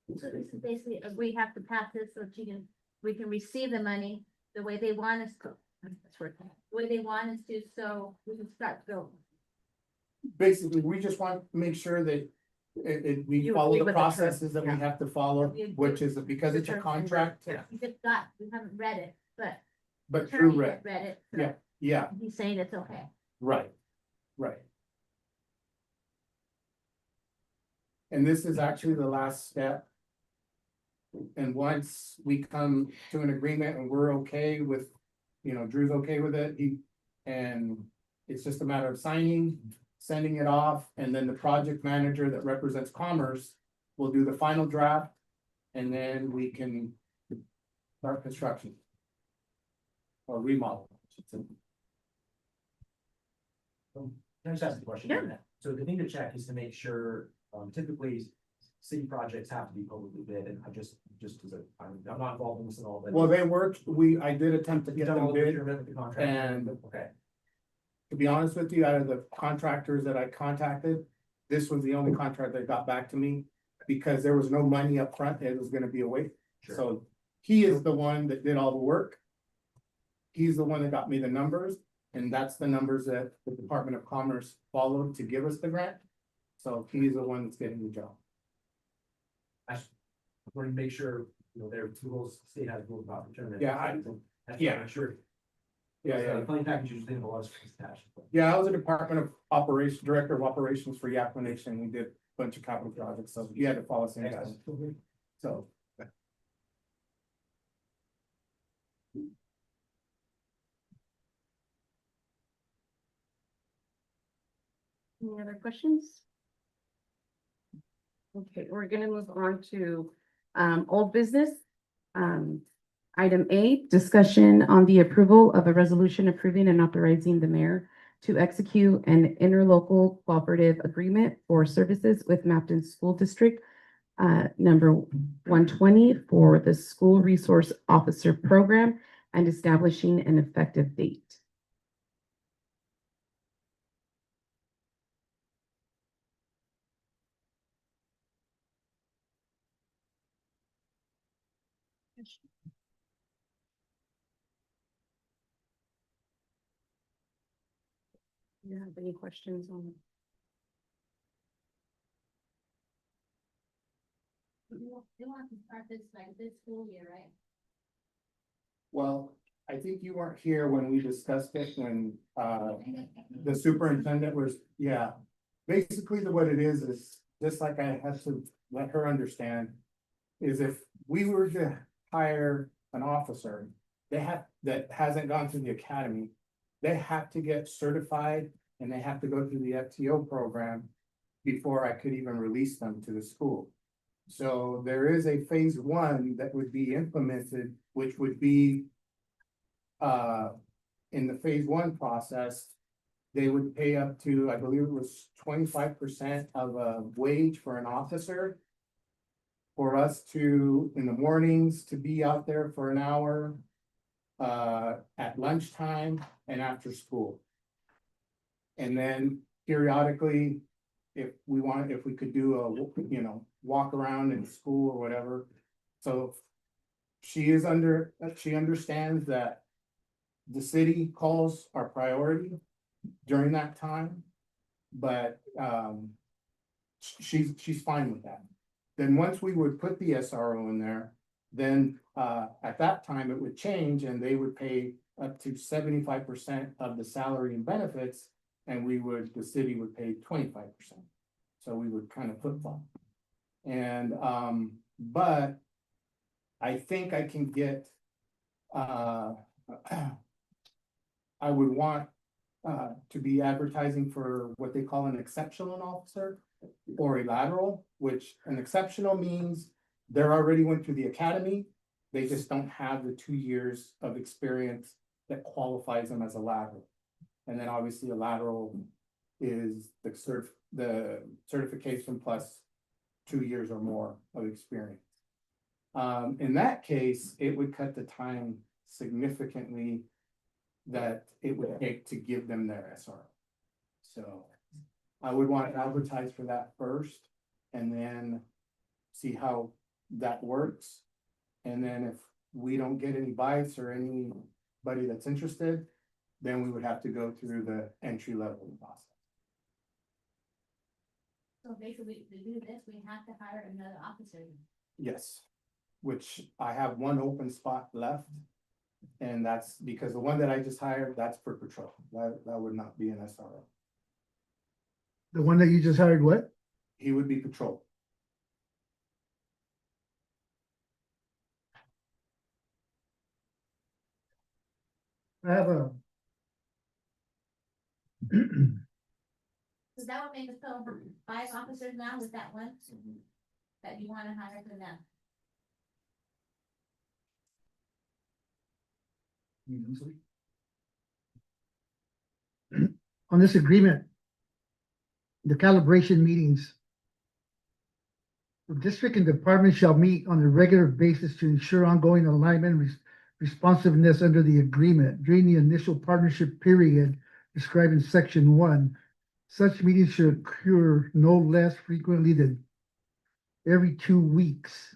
So this is basically, we have to pass this so that we can receive the money the way they want us to. The way they want us to, so we can start going. Basically, we just want to make sure that we You follow agree the with the terms, processes that we yeah. have to follow, We agree which is because the it's a terms and contract, Yeah. We haven't read it, but. but attorney through had red. Read it. so Yeah, yeah, He's saying it's okay. right. And this is actually the last step. And once we come to an agreement and we're okay with, Drew's okay with it, and it's just a matter of signing, sending it off, and then the project manager that represents Commerce will do the final draft, and then we can start construction. Or remodel. I should say. Can I just ask a question? Yeah. So the thing to check is to make sure, typically, city projects have to be publicly bid, and I'm not involved in this at all, but. Well, I did attempt to get them bid, and Okay, to be honest with you, out of the contractors that I contacted, this was the only contract that got back to me. Because there was no money up front, it was gonna be a wait, sure. so he is the one that did all the work. He's the one that got me the numbers, and that's the numbers that the Department of Commerce followed to give us the grant. So he's the one that's getting the job. I want to make sure, their rules, state has rules about return. Yeah, Yeah, sure. Yeah. Funny package usually have a lot of strings attached. Yeah, I was a Department of Operations, Director of Operations for Yakima Nation. We did a bunch of capital projects, so you had to follow same. So. Any other questions? Okay, we're gonna move on to old business. Item A, discussion on the approval of a resolution approving and authorizing the mayor to execute an interlocal cooperative agreement for services with Mapton School District number 120 for the School Resource Officer Program and establishing an effective date. Do you have any questions on? They want to start this like this school year, right? Well, I think you weren't here when we discussed it, when, the superintendent was, yeah. Basically, what it is just like I had to let her understand, is if we were to hire an officer, that hasn't gone through the academy, they have to get certified and they have to go through the FTO program before I could even release them to the school. So there is a phase one that would be implemented, which would be in the phase one process, they would pay up to, I believe it was 25% of a wage for an officer. For us to, in the mornings, to be out there for an hour, at lunchtime and after school. And then periodically, if we could do a, walk around in school or whatever. So she understands that the city calls are priority during that time, but, she's fine with that. Then once we would put the SRO in there, then, at that time it would change and they would pay up to 75% of the salary and benefits. And the city would pay 25%. So we would kind of flip flop. And, but I think I can get, I would want, to be advertising for what they call an exceptional officer or a lateral, which an exceptional means they're already went through the academy. They just don't have the 2 years of experience that qualifies them as a lateral. And then obviously a lateral is the certification plus 2 years or more of experience. In that case, it would cut the time significantly that it would take to give them their SRO. So I would want to advertise for that first and then see how that works. And then if we don't get any bites or anybody that's interested, then we would have to go through the entry level process. So basically, to do this, we have to hire another officer. Yes, which I have one open spot left. And that's because the one that I just hired, that's for patrol. That would not be an SRO. The one that you just hired, what? He would be patrol. I have a. So that would make us total 5 officers now with that one that you wanna hire for them. On this agreement, the calibration meetings. The district and department shall meet on a regular basis to ensure ongoing alignment and responsiveness under the agreement during the initial partnership period described in section 1. Such meetings should occur no less frequently than every 2 weeks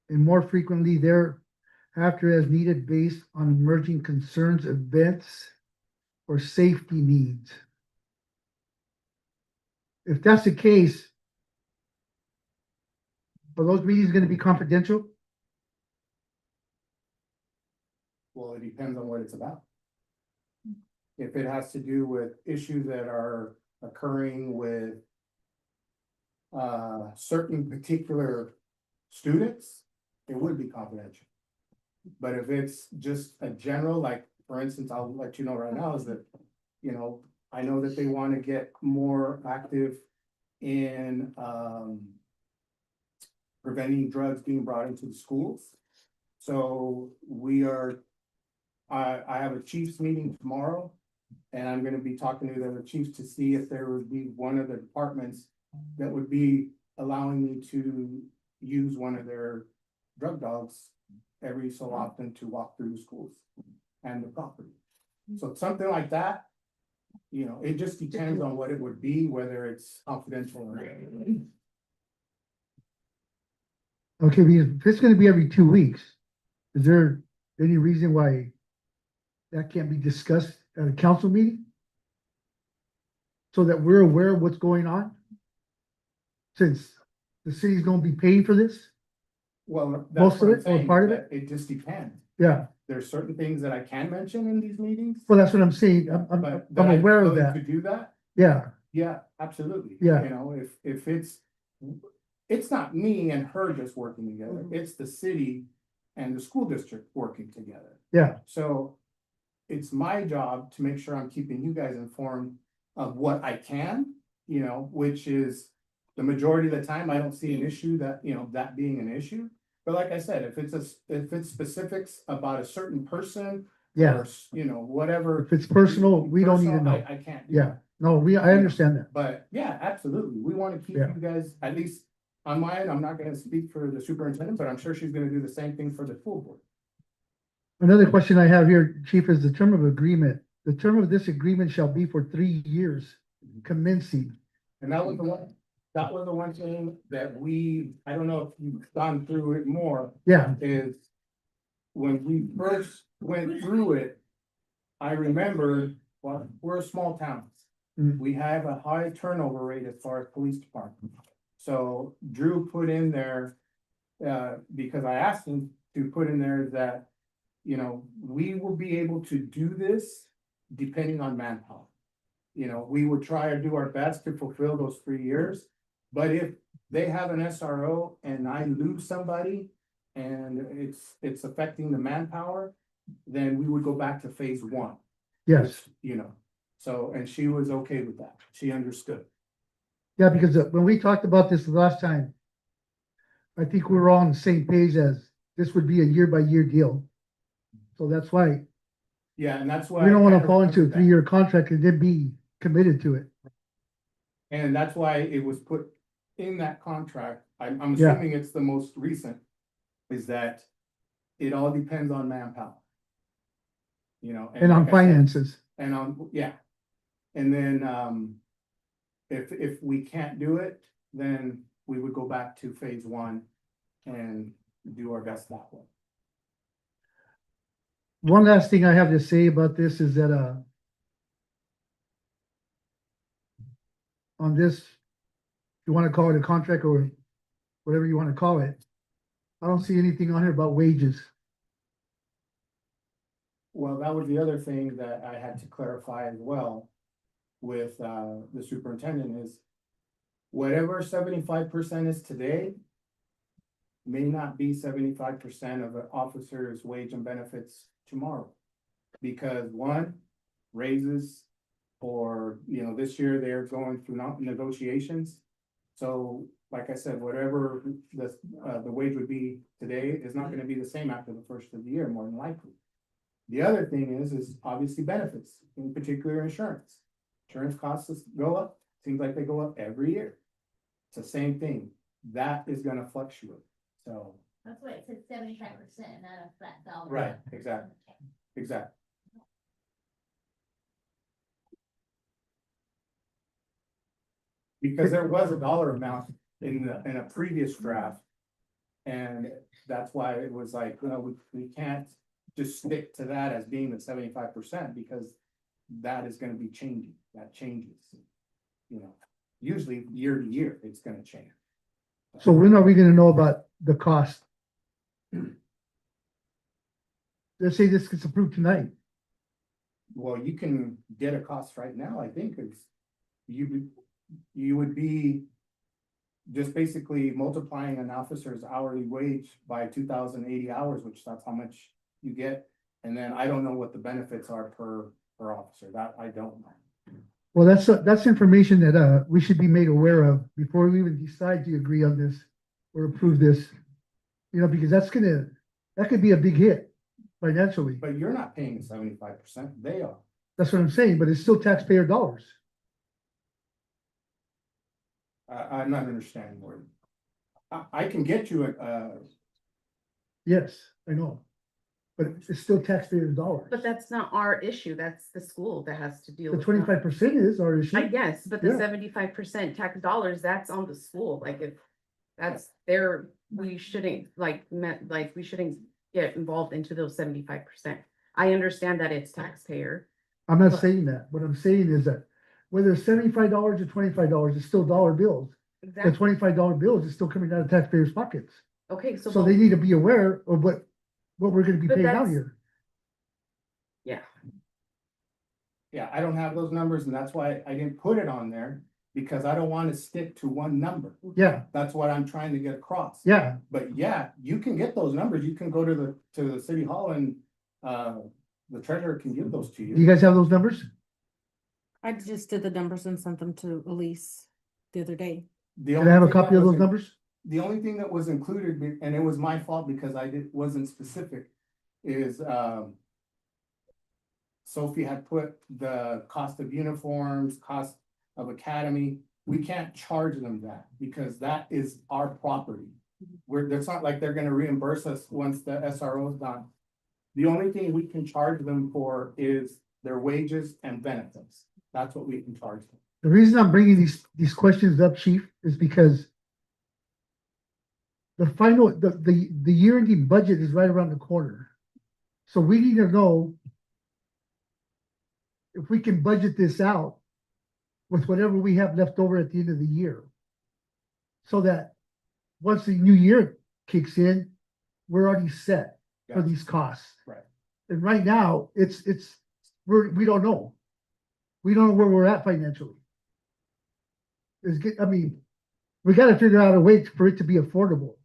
and more frequently thereafter as needed based on emerging concerns, events, or safety needs. If that's the case, are those meetings going to be confidential? Well, it depends on what it's about. If it has to do with issues that are occurring with certain particular students, it would be confidential. But if it's just a general, like, for instance, I'll let you know right now is that, I know that they want to get more active in, preventing drugs being brought into the schools. So we are, I have a chiefs meeting tomorrow. And I'm gonna be talking to the other chiefs to see if there would be one of the departments that would be allowing me to use one of their drug dogs every so often to walk through the schools and the property. So something like that, you know, it just depends on what it would be, whether it's confidential or not. Okay, if it's gonna be every 2 weeks, is there any reason why that can't be discussed at a council meeting? So that we're aware of what's going on? Since the city's gonna be paying for this? Well, Most that's of what I'm it or saying, part of that it just depends. Yeah, There's certain things that I can mention in these meetings. well, that's what I'm saying. I'm But that I'm aware of willing that. To do that, Yeah, yeah, absolutely. Yeah. You know, if it's not me and her just working together, it's the city and the school district working together. yeah, So it's my job to make sure I'm keeping you guys informed of what I can, you know, which is the majority of the time, I don't see an issue that, you know, that being an issue. But like I said, if it's specifics about a certain person. yeah. Or, you know, whatever. If it's personal, we don't need to personal, know. I can't do Yeah, that. no, I understand that. But yeah, absolutely. We want to keep Yeah. you guys, at least on my end, I'm not gonna speak for the superintendent, but I'm sure she's gonna do the same thing for the school board. Another question I have here, Chief, is the term of agreement. The term of this agreement shall be for 3 years, commencing. And that was the one thing that I don't know if you've gone through it more, Yeah, is when we first went through it, I remember, well, we're a small town. Mm. We have a high turnover rate as far as police department. So Drew put in there, because I asked him to put in there that, you know, we will be able to do this depending on manpower. You know, we would try to do our best to fulfill those 3 years, but if they have an SRO and I lose somebody and it's affecting the manpower, then we would go back to phase 1. yes. You know, so, and she was okay with that. She understood. Yeah, because when we talked about this the last time, I think we were all on the same page as this would be a year-by-year deal. So that's why Yeah, and that's why. we don't want I to fall into a remember that. 3-year contract and then be committed to it. And that's why it was put in that contract. I'm Yeah. assuming it's the most recent. Is that it all depends on manpower. You know. And on like I said, finances. And on, yeah. And then, if we can't do it, then we would go back to phase 1 and do our best that way. One last thing I have to say about this is that, on this, you want to call it a contract or whatever you want to call it, I don't see anything on here about wages. Well, that was the other thing that I had to clarify as well with the superintendent is whatever 75% is today may not be 75% of an officer's wage and benefits tomorrow. Because one, raises, or, you know, this year they're going through negotiations. So, like I said, whatever the wage would be today is not gonna be the same after the first of the year, more than likely. The other thing is obviously benefits, in particular insurance. Insurance costs go up, seems like they go up every year. It's the same thing, that is gonna fluctuate, so. That's why it says 75%, not a flat dollar. Right, exactly. Exactly. Because there was a dollar amount in a previous draft. And that's why it was like, you know, we can't just stick to that as being the 75%, because that is gonna be changing, that changes. You know, usually year to year, it's gonna change. So when are we gonna know about the cost? Let's say this gets approved tonight. Well, you can get a cost right now, I think, it's, you would be just basically multiplying an officer's hourly wage by 2,080 hours, which that's how much you get. And then I don't know what the benefits are per officer, that I don't know. Well, that's information that, we should be made aware of before we even decide to agree on this or approve this. You know, because that could be a big hit financially. But you're not paying 75%, they are. That's what I'm saying, but it's still taxpayer dollars. I'm not understanding where. I can get you Yes, I know. But it's still taxpayer dollars. But that's not our issue. That's the school that has to deal The with. that. 25% is our issue. I guess, but the Yeah. 75% tax dollars, that's on the school. Like if that's their, we shouldn't we shouldn't get involved into those 75%. I understand that it's taxpayer. I'm not But- saying that. What I'm saying is that whether it's $75 or $25, it's still dollar bills. The Exactly. $25 bills is still coming out of taxpayers' pockets. Okay, So they need to be aware of what we're gonna be But paying out that's- here. Yeah, Yeah, I don't have those numbers and that's why I didn't put it on there, because I don't wanna stick to one number. Yeah, That's what I'm trying to get across. yeah. But yeah, you can get those numbers, you can go to the city hall and, the treasurer can give those to Do you you. guys have those numbers? I just did the numbers and sent them to Elise the other day. Can I have a copy of those numbers? The only thing that was included, and it was my fault because wasn't specific, is, Sophie had put the cost of uniforms, cost of academy. We can't charge them that because that is our property. It's not like they're gonna reimburse us once the SRO is done. The only thing we can charge them for is their wages and benefits. That's what we can charge them. The reason I'm bringing these questions up, chief, is because the year-ending budget is right around the corner. So we need to know if we can budget this out with whatever we have left over at the end of the year. So that once the new year kicks in, we're already set for these costs. Right. And right now, we don't know. We don't know where we're at financially. I mean, we gotta figure out a way for it to be affordable,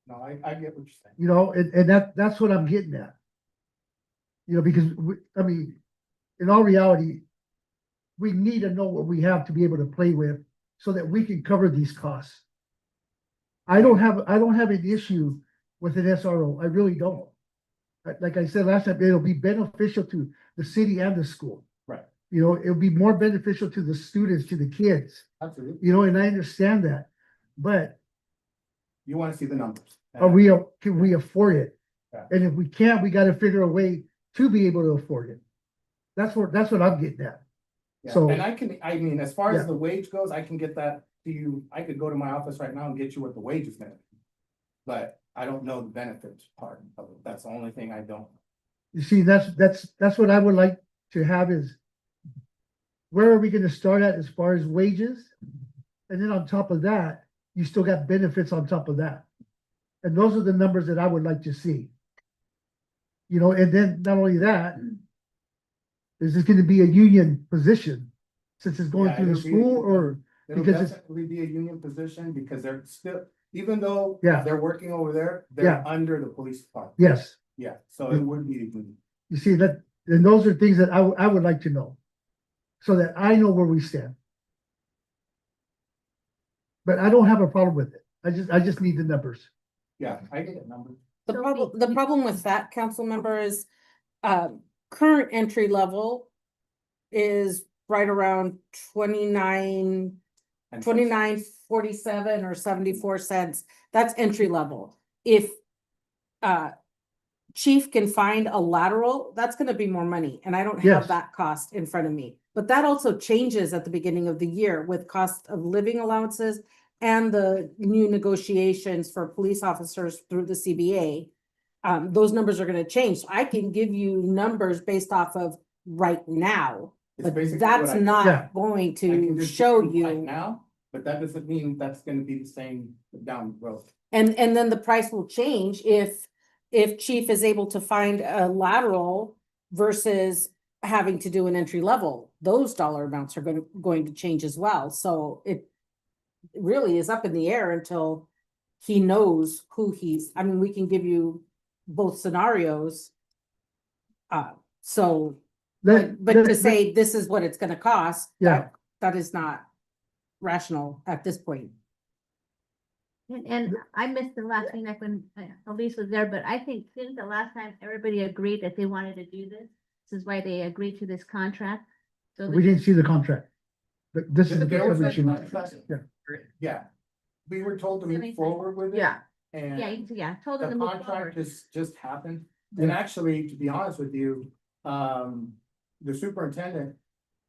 No, I get what you're saying. you know, and that's what I'm getting at. You know, because in all reality, we need to know what we have to be able to play with so that we can cover these costs. I don't have an issue with an SRO. I really don't. Like I said last time, it'll be beneficial to the city and the school. Right. You know, it'll be more beneficial to the students, to the kids, Absolutely. you know, and I understand that. But You wanna see the numbers. can we afford it? Yeah. And if we can't, we gotta figure a way to be able to afford it. That's what I'm getting at. Yeah, So- and I mean, as far Yeah. as the wage goes, I can get that to you. I could go to my office right now and get you what the wage is gonna be. But I don't know the benefits part of it. That's the only thing I don't. You see, that's what I would like to have is where are we gonna start at as far as wages? And then on top of that, you still got benefits on top of that. And those are the numbers that I would like to see. You know, and then not only that, is this gonna be a union position? Since it's going Yeah, through the it'll be- school or, It'll Because it's- definitely be a union position because they're still, even though Yeah. they're working over there, Yeah. they're under the police department. yes, Yeah, so it would be a union. you see that, and those are things that I would like to know. So that I know where we stand. But I don't have a problem with it. I just need the numbers. Yeah, I get that number. The problem with that, council member, is current entry level is right around 29.47 or 74 cents. That's entry level. If chief can find a lateral, that's gonna be more money, and I don't Yes. have that cost in front of me. But that also changes at the beginning of the year with cost of living allowances and the new negotiations for police officers through the CBA. Those numbers are gonna change. I can give you numbers based off of right now, It's but basically that's what I- Yeah. not going I can to just show do right you. now, but that doesn't mean that's gonna be the same down the road. And then the price will change if chief is able to find a lateral versus having to do an entry level. Those dollar amounts are going to change as well. So it really is up in the air until he knows who I mean, we can give you both scenarios. So But to say this is what it's gonna cost, Yeah. that is not rational at this point. And I missed the last thing, like when Elise was there, but I think since the last time everybody agreed that they wanted to do this, this is why they agreed to this contract. So We didn't see the contract. But this is the There was first a time we contract. see it. Yeah. We were told to That move makes sense. forward with it. Yeah. And yeah, told them the to move contract forward. just happened. And Yeah. actually, to be honest with you, the superintendent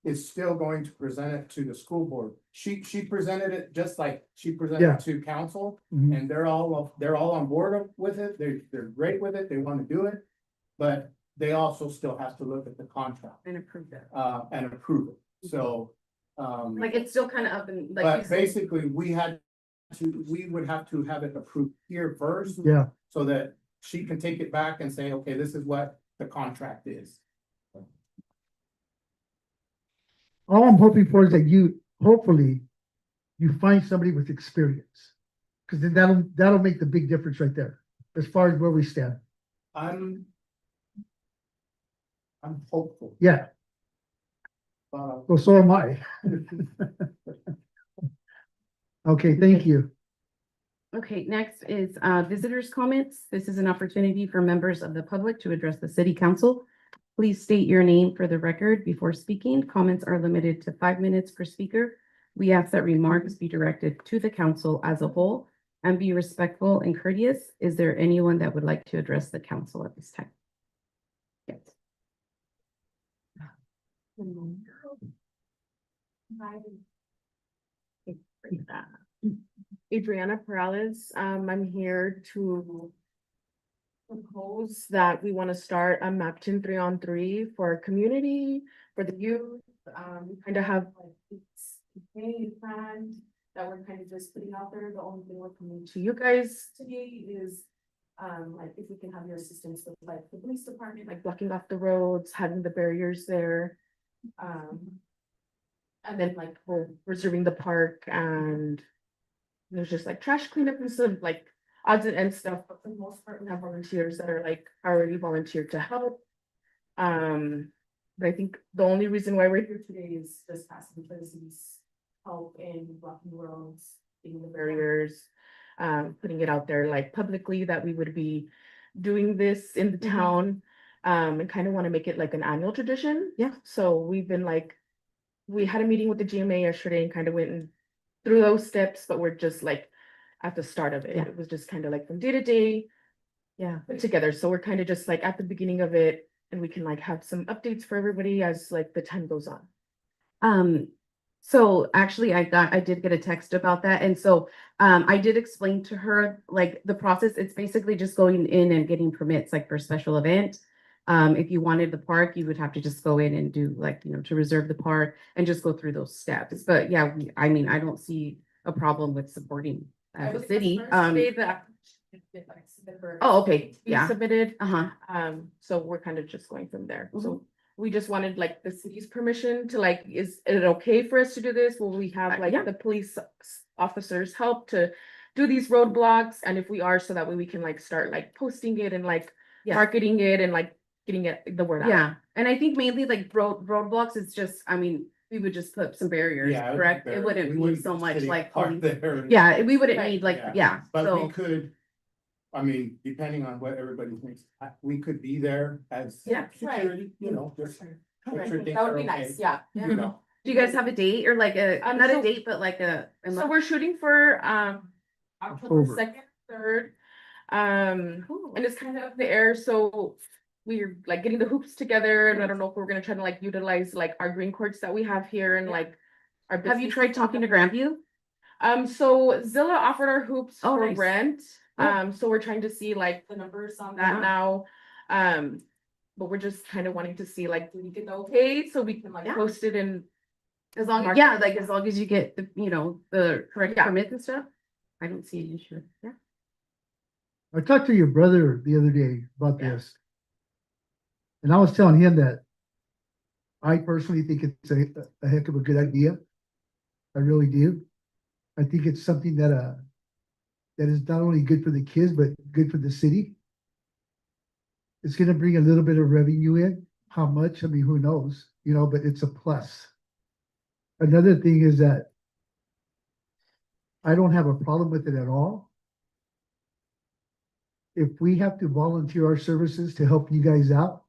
is still going to present it to the school board. She presented it just like she presented Yeah. it to council, Mhm. and they're all on board with it. They're great with it. They want to do it. But they also still have to look at the contract, And approve that. and approve it. So, Like, it's still kind of up in, like. you but said- basically, we would have to have it approved here first. Yeah, So that she can take it back and say, okay, this is what the contract is. all I'm hoping for is that hopefully, you find somebody with experience. Cause then that'll make the big difference right there, as far as where we stand. I'm hopeful. Yeah, Uh, well, so am I. Okay, thank you. Okay, next is visitors' comments. This is an opportunity for members of the public to address the city council. Please state your name for the record before speaking. Comments are limited to 5 minutes per speaker. We ask that remarks be directed to the council as a whole and be respectful and courteous. Is there anyone that would like to address the council at this time? Yes. Adriana Perales, I'm here to propose that we want to start a Mapton 3-on-3 for our community, for the youth. We kind of have like this campaign planned that we're kind of just putting out there. The only thing we're coming to you guys today is like if we can have your assistance with like the police department, like blocking off the roads, having the barriers there. And then like we're reserving the park and there's just like trash cleanup and stuff, like odds and ends stuff, but for the most part, we have volunteers that are like already volunteered to help. But I think the only reason why we're here today is just asking for this help in blocking roads, getting the barriers, putting it out there like publicly that we would be doing this in the town. And kind of want to make it like an annual tradition. Yeah. So we've been like, we had a meeting with the GMA yesterday and kind of went through those steps, but we're just like at the start of it. Yeah. It was just kind of like from day to day. Yeah, put together. So we're kind of just like at the beginning of it and we can like have some updates for everybody as like the time goes on. So actually I did get a text about that. And so I did explain to her like the process. It's basically just going in and getting permits like for a special event. If you wanted the park, you would have to just go in and do like, to reserve the park and just go through those steps. But yeah, I mean, I don't see a problem with supporting the city. Oh, okay, yeah. Submitted. Uh-huh. So we're kind of just going from there. Mhm. So we just wanted like the city's permission to like, is it okay for us to do this? Will we have like yeah. the police officers help to do these roadblocks? And if we are, so that way we can like start like posting it and like Yeah. marketing it and like getting the word out. Yeah, and I think mainly like roadblocks, it's just, I mean, we would just put some barriers, Yeah, correct? It wouldn't be so much like, yeah, we wouldn't need like, yeah, But we so, could, I mean, depending on what everybody thinks, we could be there as Yeah, right. security, just. make sure things That would are be okay, nice, yeah. You know, do you guys have a date or like not a so- date, but like So we're shooting for October October. 2nd, 3rd. And it's kind of up in the air, so we're like getting the hoops together and I don't know if we're gonna try to like utilize like our green courts that we have here and like our. have you business- tried talking to Grandview? So Zilla offered our hoops Oh, for nice. rent. Oh. So we're trying to see like the numbers on that Uh-huh. now. But we're just kind of wanting to see like, do we get the okay, so we can like Yeah. post it and. As long, Mark- yeah, like as long as you get the, the correct Yeah. permits and stuff, I don't see an issue, yeah. I talked to your brother the other day about Yeah. this. And I was telling him that I personally think it's a heck of a good idea. I really do. I think it's something that is not only good for the kids, but good for the city. It's gonna bring a little bit of revenue in. how much, I mean, who knows, you know, but it's a plus. Another thing is that I don't have a problem with it at all. If we have to volunteer our services to help you guys out,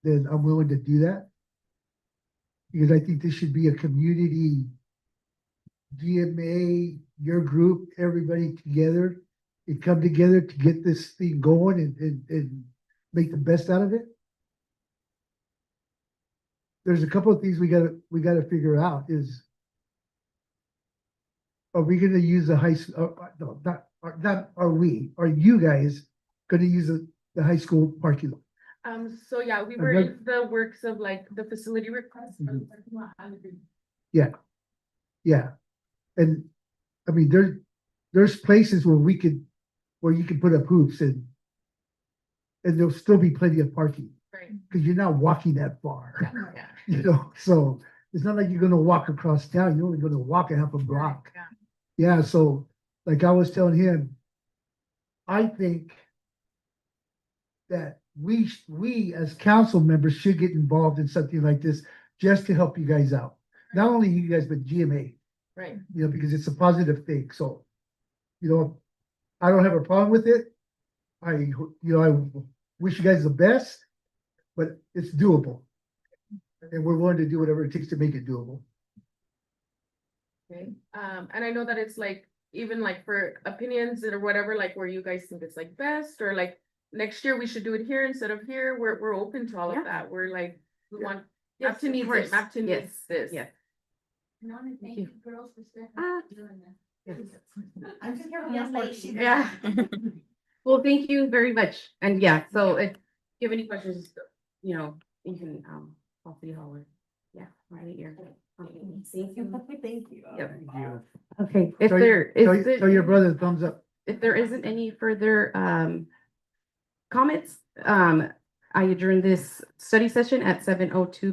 then I'm willing to do that. Because I think this should be a community GMA, your group, everybody together, and come together to get this thing going and make the best out of it. There's a couple of things we gotta figure out is, are we gonna use the high school, no, not, are you guys gonna use the high school parking lot? So yeah, we And were that- in the works of like the facility request. for the Mhm. parking lot and the- Yeah, and I mean, there's places where you can put up hoops and there'll still be plenty of parking, Right. because you're not walking that far, Yeah. you know, so it's not like you're gonna walk across town, you're only gonna walk a half a block. Yeah. Yeah, so like I was telling him, I think that we as council members should get involved in something like this just to help you guys out. Not only you guys, but GMA, Right. you know, because it's a positive thing, so, you know, I don't have a problem with it. I wish you guys the best, but it's doable. And we're willing to do whatever it takes to make it doable. Okay, and I know that it's like, even like for opinions or whatever, like where you guys think it's like best, or like next year we should do it here instead of here, we're open to all Yeah. of that, we're like, we want. Yes, Mapton of needs course. it, Mapton Yes, needs this. yes. I want to thank you. you girls for stepping Ah. up and doing this. Yes. I'm just here. Yeah. Well, thank you very much. And yeah, so if you have any questions, you know, you can, call City Hall or, yeah, right here. Okay, thank you. Thank you. Yep. Okay, if Tell there is. Tell your brother thumbs up. If there isn't any further comments, I adjourn this study session at 7:02